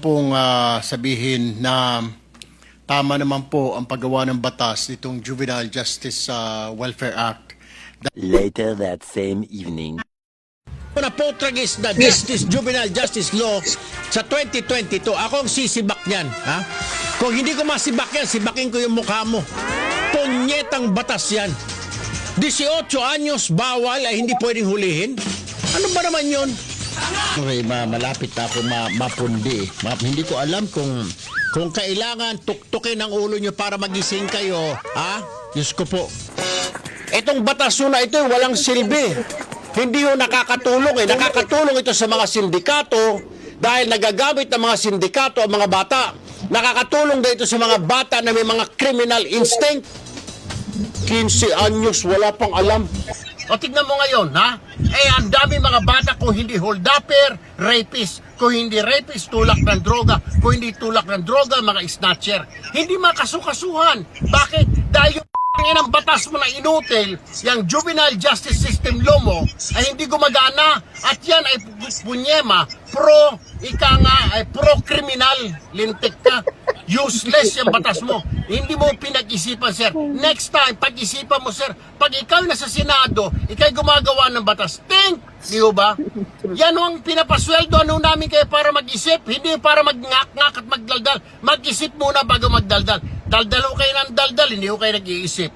pong sabihin na tama naman po ang paggawa ng batas nitong Juvenile Justice Welfare Act. Later that same evening. Na potragis na Juvenile Justice Law sa 2022. Ako ang sisibak niyan. Ha? Kung hindi ko masibak yan, sibakin ko yung mukha mo. Punyetang batas yan. 18 anyos bawal ay hindi pwedeng hulihin. Ano ba naman yun? Okay, malapit na ako mapundi. Hindi ko alam kung kailangan tuktukin ang ulo nyo para magising kayo. Ha? Diyos ko po. Itong batas na ito walang silbi. Hindi yung nakakatulong eh. Nakakatulong ito sa mga sindikato dahil nagagamit ng mga sindikato ang mga bata. Nakakatulong din ito sa mga bata na may mga criminal instinct. 15 anyos, wala pang alam. O tignan mo ngayon, ha? Eh, ang dami mga bata kung hindi hold-upper, rapist. Kung hindi rapist, tulak ng droga. Kung hindi tulak ng droga, mga snatcher. Hindi makasukasuhan. Bakit? Dahil yung ang batas mo na inutil, yung juvenile justice system law mo, ay hindi gumagana. At yan ay punyema, pro-criminal, lintik ka. Useless yung batas mo. Hindi mo pinag-isipan, sir. Next time, pag-isipan mo, sir. Pag ikaw nasa Senado, ikaw gumagawa ng batas. Think! Di ba? Yan ang pinapasweldo ano namin kayo para mag-isip. Hindi para mag-ngak-ngak at magdaldal. Mag-isip muna bago magdaldal. Daldalo kayo ng daldal, hindi ko kayo nag-iisip.